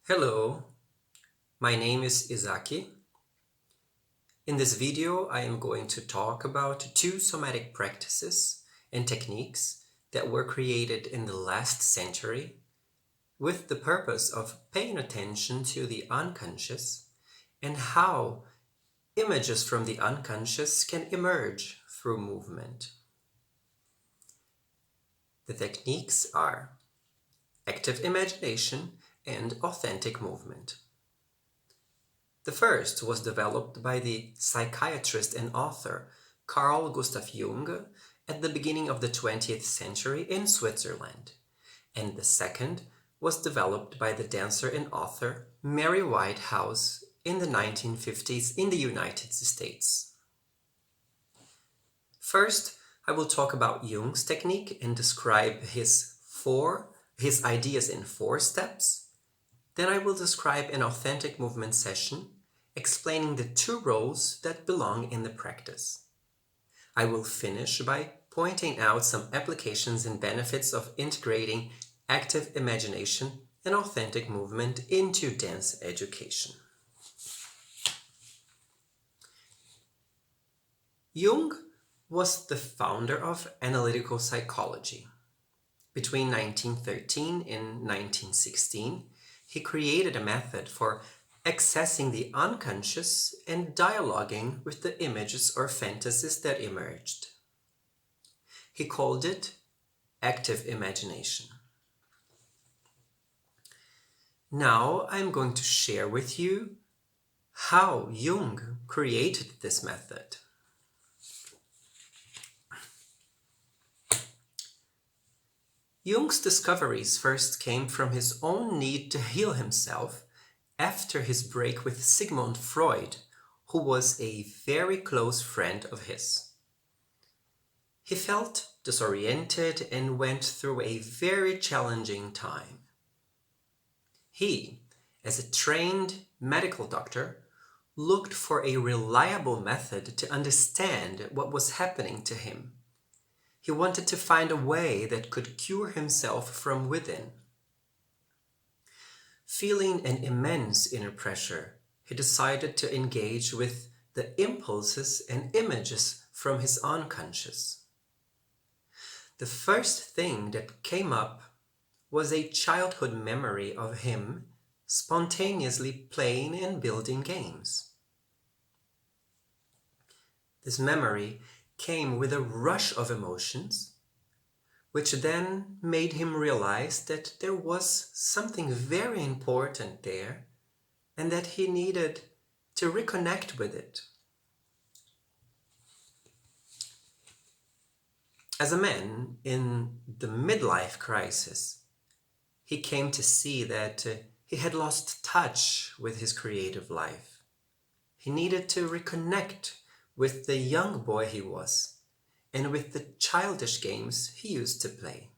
Hello, my name is Izaki. In this video, I am going to talk about two somatic practices and techniques that were created in the last century with the purpose of paying attention to the unconscious and how images from the unconscious can emerge through movement. The techniques are active imagination and authentic movement. The first was developed by the psychiatrist and author Carl Gustav Jung at the beginning of the 20th century in Switzerland, and the second was developed by the dancer and author Mary Whitehouse in the 1950s in the United States. First, I will talk about Jung's technique and describe his ideas in 4 steps. Then I will describe an authentic movement session, explaining the 2 roles that belong in the practice. I will finish by pointing out some applications and benefits of integrating active imagination and authentic movement into dance education. Jung was the founder of analytical psychology. Between 1913 and 1916, he created a method for accessing the unconscious and dialoguing with the images or fantasies that emerged. He called it active imagination. Now I'm going to share with you how Jung created this method. Jung's discoveries first came from his own need to heal himself after his break with Sigmund Freud, who was a very close friend of his. He felt disoriented and went through a very challenging time. He, as a trained medical doctor, looked for a reliable method to understand what was happening to him. He wanted to find a way that could cure himself from within. Feeling an immense inner pressure, he decided to engage with the impulses and images from his unconscious. The first thing that came up was a childhood memory of him spontaneously playing and building games. This memory came with a rush of emotions, which then made him realize that there was something very important there and that he needed to reconnect with it. As a man in the midlife crisis, he came to see that he had lost touch with his creative life. He needed to reconnect with the young boy he was, and with the childish games he used to play.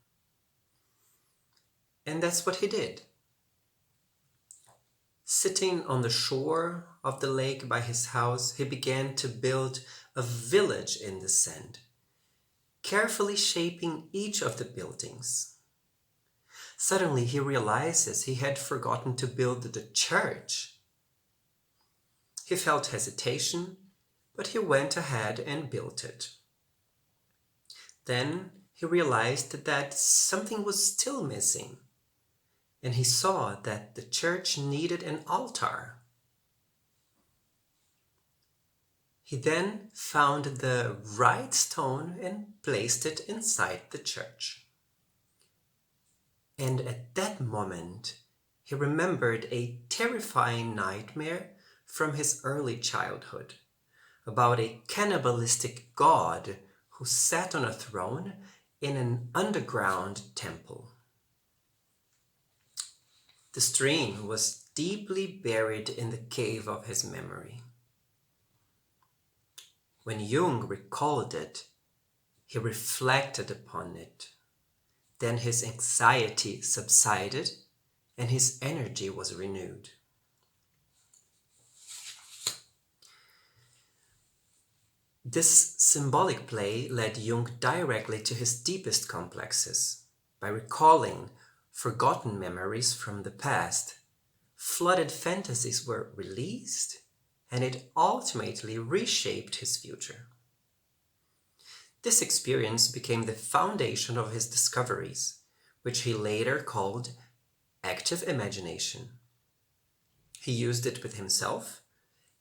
And that's what he did. Sitting on the shore of the lake by his house, he began to build a village in the sand, carefully shaping each of the buildings. Suddenly he realizes he had forgotten to build the church. He felt hesitation, but he went ahead and built it. Then he realized that something was still missing, and he saw that the church needed an altar. He then found the right stone and placed it inside the church. And at that moment, he remembered a terrifying nightmare from his early childhood about a cannibalistic god who sat on a throne in an underground temple. The stream was deeply buried in the cave of his memory. When Jung recalled it, he reflected upon it. Then his anxiety subsided and his energy was renewed. This symbolic play led Jung directly to his deepest complexes by recalling forgotten memories from the past, flooded fantasies were released, and it ultimately reshaped his future. This experience became the foundation of his discoveries, which he later called active imagination. He used it with himself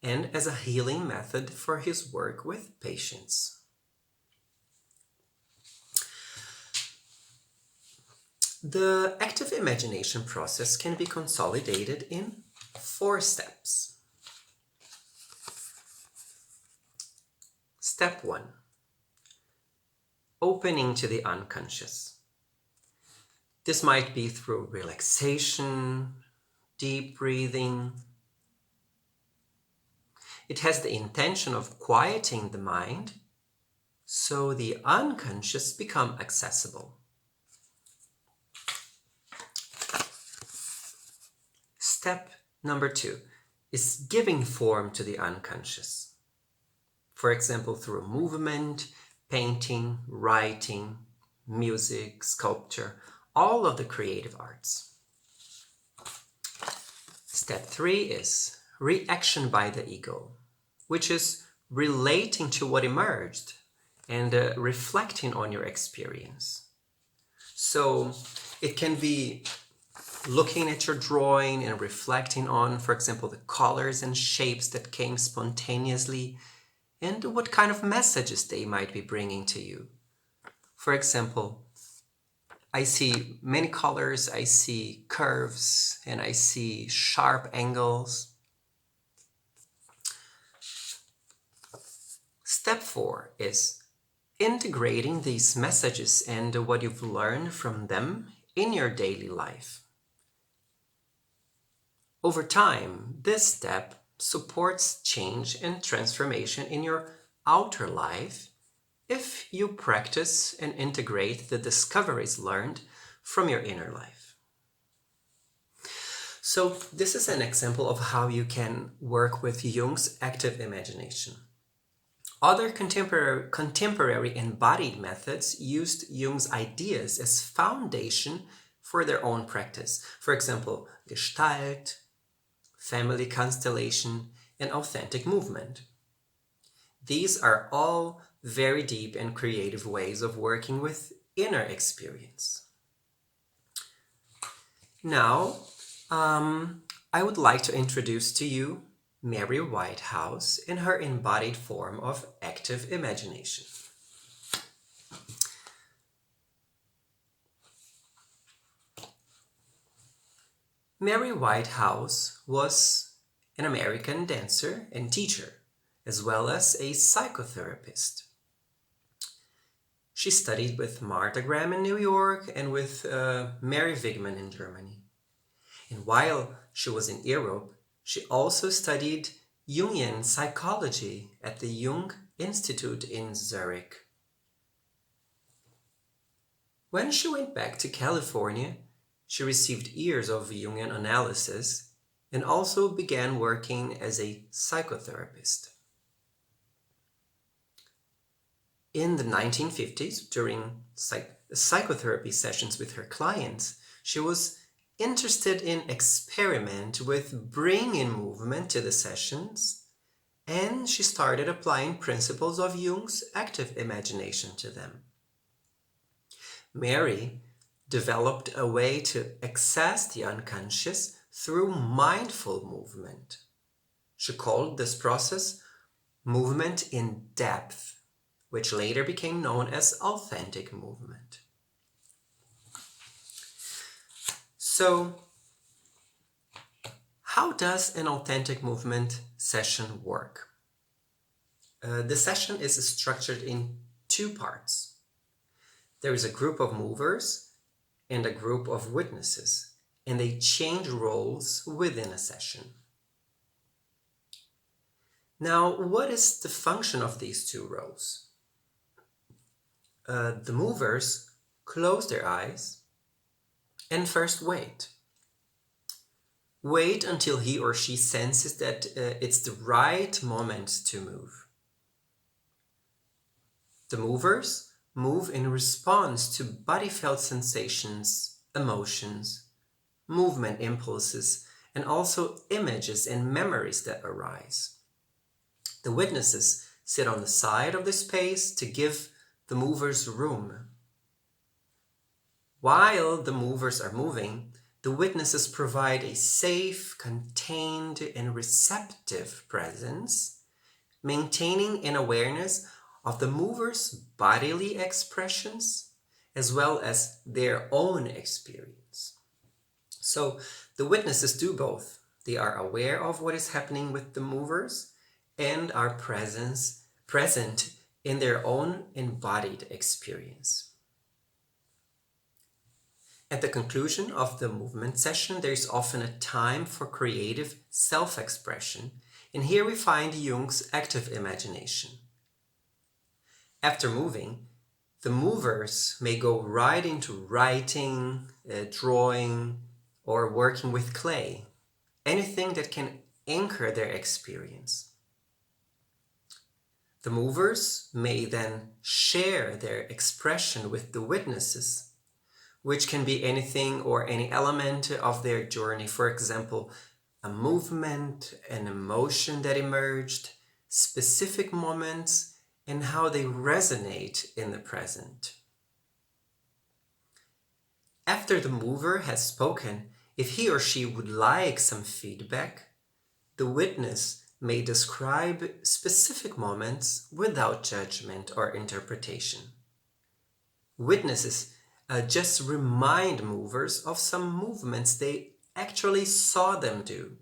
and as a healing method for his work with patients. The active imagination process can be consolidated in 4 steps. Step 1. Opening to the unconscious. This might be through relaxation, deep breathing. It has the intention of quieting the mind so the unconscious become accessible. Step number 2 is giving form to the unconscious. For example, through movement, painting, writing, music, sculpture, all of the creative arts. Step 3 is reaction by the ego, which is relating to what emerged and reflecting on your experience. So it can be looking at your drawing and reflecting on, for example, the colors and shapes that came spontaneously and what kind of messages they might be bringing to you. For example, I see many colors, I see curves, and I see sharp angles. Step 4 is integrating these messages and what you've learned from them in your daily life. Over time, this step supports change and transformation in your outer life if you practice and integrate the discoveries learned from your inner life. So this is an example of how you can work with Jung's active imagination. Other contemporary embodied methods used Jung's ideas as foundation for their own practice. For example, Gestalt, family constellation, and authentic movement. These are all very deep and creative ways of working with inner experience. Now, I would like to introduce to you Mary Whitehouse in her embodied form of active imagination. Mary Whitehouse was an American dancer and teacher, as well as a psychotherapist. She studied with Martha Graham in New York and with Mary Wigman in Germany. And while she was in Europe, she also studied Jungian psychology at the Jung Institute in Zurich. When she went back to California, she received years of Jungian analysis and also began working as a psychotherapist. In the 1950s, during psychotherapy sessions with her clients, she was interested in experiment with bringing movement to the sessions, and she started applying principles of Jung's active imagination to them. Mary developed a way to access the unconscious through mindful movement. She called this process movement in depth, which later became known as authentic movement. So, how does an authentic movement session work? The session is structured in 2 parts. There is a group of movers and a group of witnesses, and they change roles within a session. Now, what is the function of these 2 roles? The movers close their eyes and first wait. Wait until he or she senses that it's the right moment to move. The movers move in response to body-felt sensations, emotions, movement impulses, and also images and memories that arise. The witnesses sit on the side of the space to give the movers room. While the movers are moving, the witnesses provide a safe, contained, and receptive presence, maintaining an awareness of the movers' bodily expressions as well as their own experience. So the witnesses do both. They are aware of what is happening with the movers and are present in their own embodied experience. At the conclusion of the movement session, there is often a time for creative self-expression, and here we find Jung's active imagination. After moving, the movers may go right into writing, drawing, or working with clay, anything that can anchor their experience. The movers may then share their expression with the witnesses, which can be anything or any element of their journey. For example, a movement, an emotion that emerged, specific moments, and how they resonate in the present. After the mover has spoken, if he or she would like some feedback, the witness may describe specific moments without judgment or interpretation. Witnesses just remind movers of some movements they actually saw them do.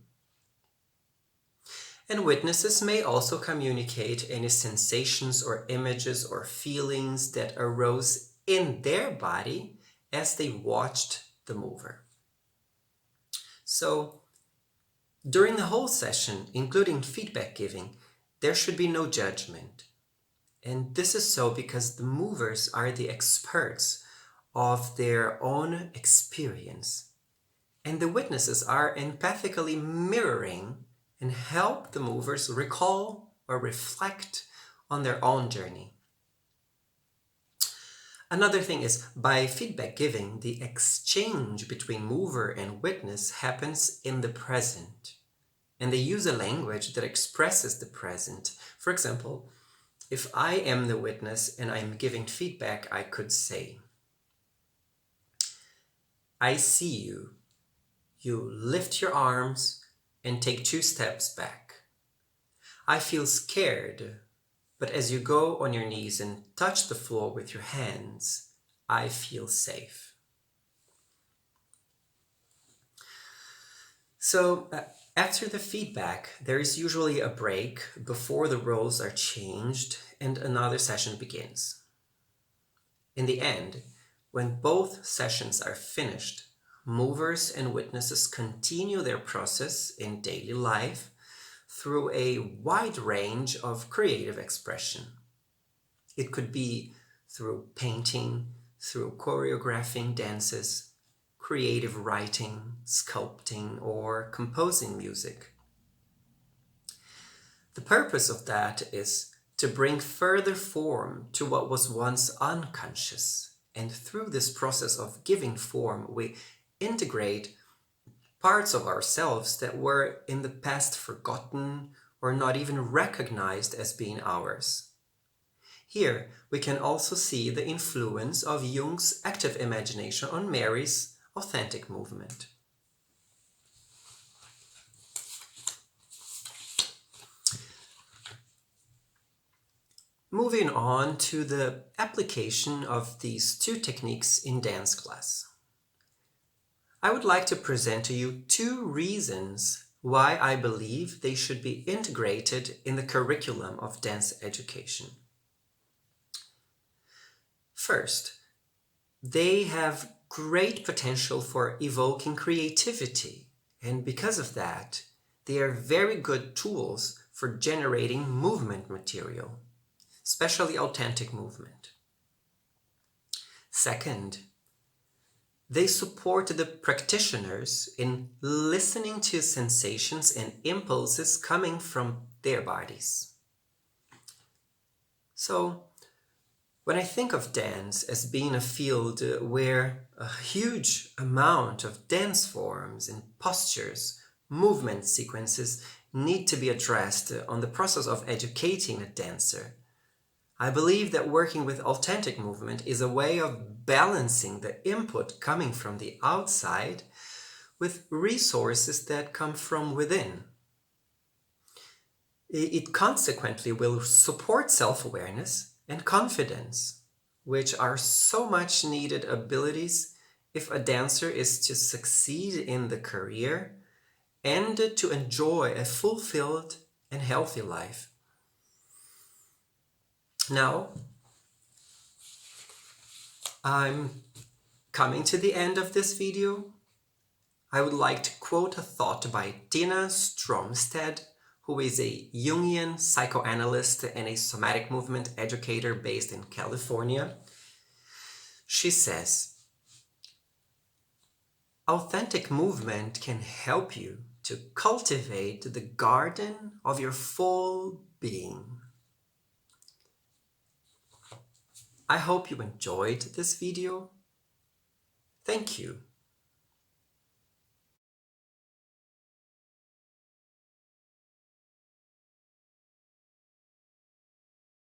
And witnesses may also communicate any sensations or images or feelings that arose in their body as they watched the mover. So, during the whole session, including feedback giving, there should be no judgment. And this is so because the movers are the experts of their own experience. And the witnesses are empathically mirroring and help the movers recall or reflect on their own journey. Another thing is, by feedback giving, the exchange between mover and witness happens in the present. And they use a language that expresses the present. For example, if I am the witness and I'm giving feedback, I could say, I see you. You lift your arms and take 2 steps back. I feel scared, but as you go on your knees and touch the floor with your hands, I feel safe. So after the feedback, there is usually a break before the roles are changed and another session begins. In the end, when both sessions are finished, movers and witnesses continue their process in daily life through a wide range of creative expression. It could be through painting, through choreographing dances, creative writing, sculpting, or composing music. The purpose of that is to bring further form to what was once unconscious. And through this process of giving form, we integrate parts of ourselves that were in the past forgotten or not even recognized as being ours. Here, we can also see the influence of Jung's active imagination on Mary's authentic movement. Moving on to the application of these 2 techniques in dance class. I would like to present to you 2 reasons why I believe they should be integrated in the curriculum of dance education. First, they have great potential for evoking creativity, and because of that, they are very good tools for generating movement material, especially authentic movement. Second, they support the practitioners in listening to sensations and impulses coming from their bodies. So, when I think of dance as being a field where a huge amount of dance forms and postures movement sequences need to be addressed on the process of educating a dancer. I believe that working with authentic movement is a way of balancing the input coming from the outside with resources that come from within. It consequently will support self-awareness and confidence, which are so much needed abilities if a dancer is to succeed in the career and to enjoy a fulfilled and healthy life. Now, I'm coming to the end of this video. I would like to quote a thought by Tina Stromstead, who is a Jungian psychoanalyst and a somatic movement educator based in California. She says, "Authentic movement can help you to cultivate the garden of your full being." I hope you enjoyed this video. Thank you.